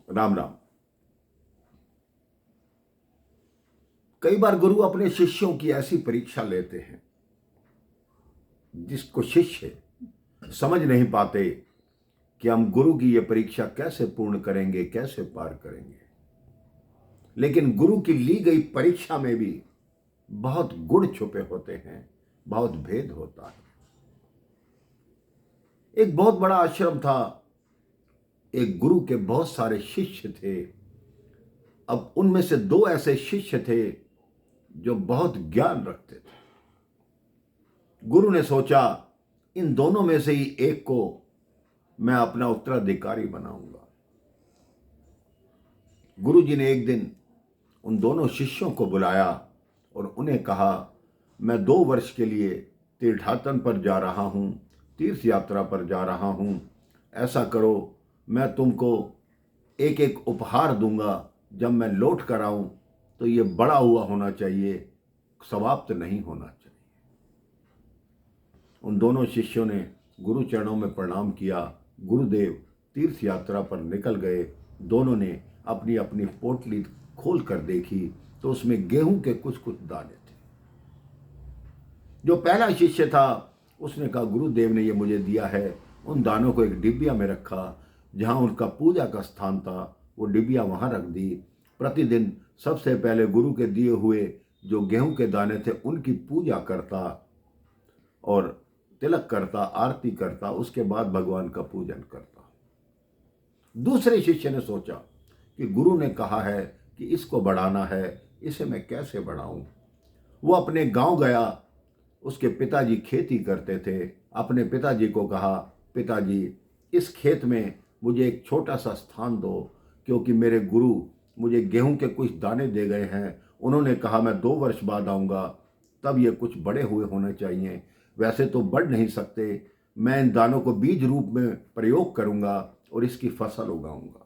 राम राम। कई बार गुरु अपने शिष्यों की ऐसी परीक्षा लेते हैं जिसको शिष्य समझ नहीं पाते कि हम गुरु की ये परीक्षा कैसे पूर्ण करेंगे, कैसे पार करेंगे। लेकिन गुरु की ली गई परीक्षा में भी बहुत गुण छुपे होते हैं, बहुत भेद होता है। एक बहुत बड़ा आश्रम था, एक गुरु के बहुत सारे शिष्य थे। अब उनमें से दो ऐसे शिष्य थे जो बहुत ज्ञान रखते थे। गुरु ने सोचा इन दोनों में से ही एक को मैं अपना उत्तराधिकारी बनाऊंगा। गुरु जी ने एक दिन उन दोनों शिष्यों को बुलाया और उन्हें कहा, मैं 2 वर्ष के लिए तीर्थाटन पर जा रहा हूं, तीर्थ यात्रा पर जा रहा हूं। ऐसा करो, मैं तुमको एक एक उपहार दूंगा। जब मैं लौट कर आऊं तो ये बड़ा हुआ होना चाहिए, समाप्त नहीं होना चाहिए। उन दोनों शिष्यों ने गुरु चरणों में प्रणाम किया। गुरुदेव तीर्थ यात्रा पर निकल गए। दोनों ने अपनी अपनी पोटली खोल कर देखी तो उसमें गेहूं के कुछ कुछ दाने थे। जो पहला शिष्य था उसने कहा, गुरुदेव ने ये मुझे दिया है। उन दानों को एक डिबिया में रखा, जहां उनका पूजा का स्थान था वो डिबिया वहां रख दी। प्रतिदिन सबसे पहले गुरु के दिए हुए जो गेहूं के दाने थे उनकी पूजा करता और तिलक करता, आरती करता, उसके बाद भगवान का पूजन करता। दूसरे शिष्य ने सोचा कि गुरु ने कहा है कि इसको बढ़ाना है, इसे मैं कैसे बढ़ाऊं। वो अपने गांव गया। उसके पिताजी खेती करते थे। अपने पिताजी को कहा, पिताजी इस खेत में मुझे एक छोटा सा स्थान दो, क्योंकि मेरे गुरु मुझे गेहूं के कुछ दाने दे गए हैं। उन्होंने कहा मैं 2 वर्ष बाद आऊँगा, तब ये कुछ बड़े हुए होने चाहिए। वैसे तो बढ़ नहीं सकते। मैं इन दानों को बीज रूप में प्रयोग करूँगा और इसकी फसल उगाऊँगा।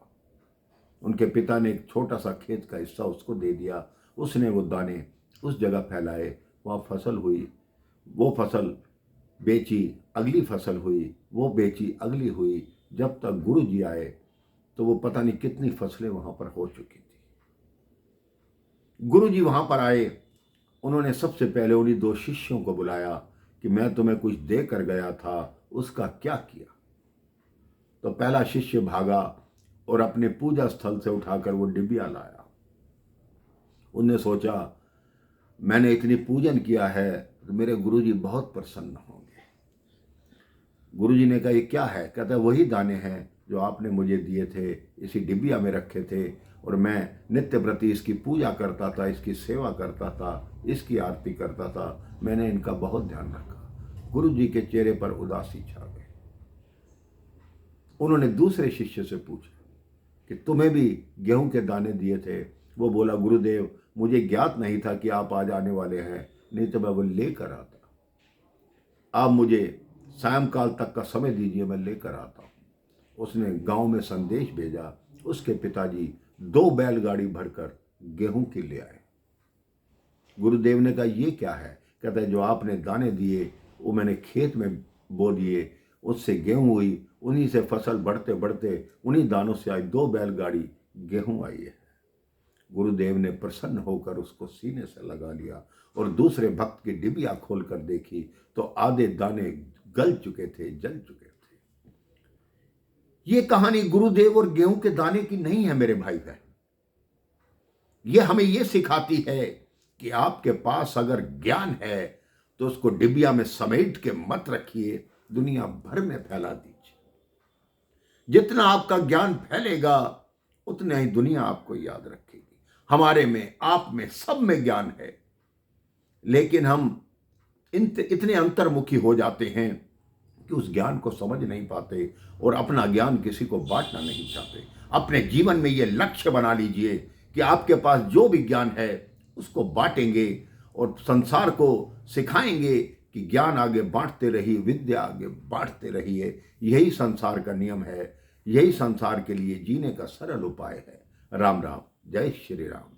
उनके पिता ने एक छोटा सा खेत का हिस्सा उसको दे दिया। उसने वो दाने उस जगह फैलाए, वहाँ फसल हुई। वो फसल बेची, अगली फसल हुई, वो बेची, अगली हुई। जब तक गुरु जी आए तो वो पता नहीं कितनी फसलें वहां पर हो चुकी थी। गुरु जी वहां पर आए। उन्होंने सबसे पहले उन्हीं 2 शिष्यों को बुलाया कि मैं तुम्हें कुछ दे कर गया था, उसका क्या किया। तो पहला शिष्य भागा और अपने पूजा स्थल से उठाकर वो डिबिया लाया। उनने सोचा मैंने इतनी पूजन किया है तो मेरे गुरुजी बहुत प्रसन्न होंगे। गुरुजी ने कहा, ये क्या है? कहता है वही दाने हैं जो आपने मुझे दिए थे, इसी डिबिया में रखे थे और मैं नित्य प्रति इसकी पूजा करता था, इसकी सेवा करता था, इसकी आरती करता था। मैंने इनका बहुत ध्यान रखा। गुरुजी के चेहरे पर उदासी छा गई। उन्होंने दूसरे शिष्य से पूछा कि तुम्हें भी गेहूं के दाने दिए थे? वो बोला, गुरुदेव मुझे ज्ञात नहीं था कि आप आज आने वाले हैं, नहीं तो मैं वो लेकर आता। आप मुझे सायंकाल तक का समय दीजिए, मैं लेकर आता हूँ। उसने गांव में संदेश भेजा। उसके पिताजी 2 बैलगाड़ी भरकर गेहूं की ले आए। गुरुदेव ने कहा, ये क्या है? कहता है जो आपने दाने दिए वो मैंने खेत में बो दिए, उससे गेहूं हुई, उन्हीं से फसल बढ़ते बढ़ते उन्हीं दानों से आज 2 बैलगाड़ी गेहूं आई है। गुरुदेव ने प्रसन्न होकर उसको सीने से लगा लिया और दूसरे भक्त की डिबिया खोलकर देखी तो आधे दाने गल चुके थे, जल चुके थे। ये कहानी गुरुदेव और गेहूं के दाने की नहीं है मेरे भाई बहन। ये हमें ये सिखाती है कि आपके पास अगर ज्ञान है तो उसको डिबिया में समेट के मत रखिए, दुनिया भर में फैला दीजिए। जितना आपका ज्ञान फैलेगा उतना ही दुनिया आपको याद रखेगी। हमारे में, आप में, सब में ज्ञान है, लेकिन हम इतने अंतर्मुखी हो जाते हैं कि उस ज्ञान को समझ नहीं पाते और अपना ज्ञान किसी को बांटना नहीं चाहते। अपने जीवन में यह लक्ष्य बना लीजिए कि आपके पास जो भी ज्ञान है उसको बांटेंगे और संसार को सिखाएंगे कि ज्ञान आगे बांटते रहिए, विद्या आगे बांटते रहिए। यही संसार का नियम है, यही संसार के लिए जीने का सरल उपाय है। राम राम, जय श्री राम।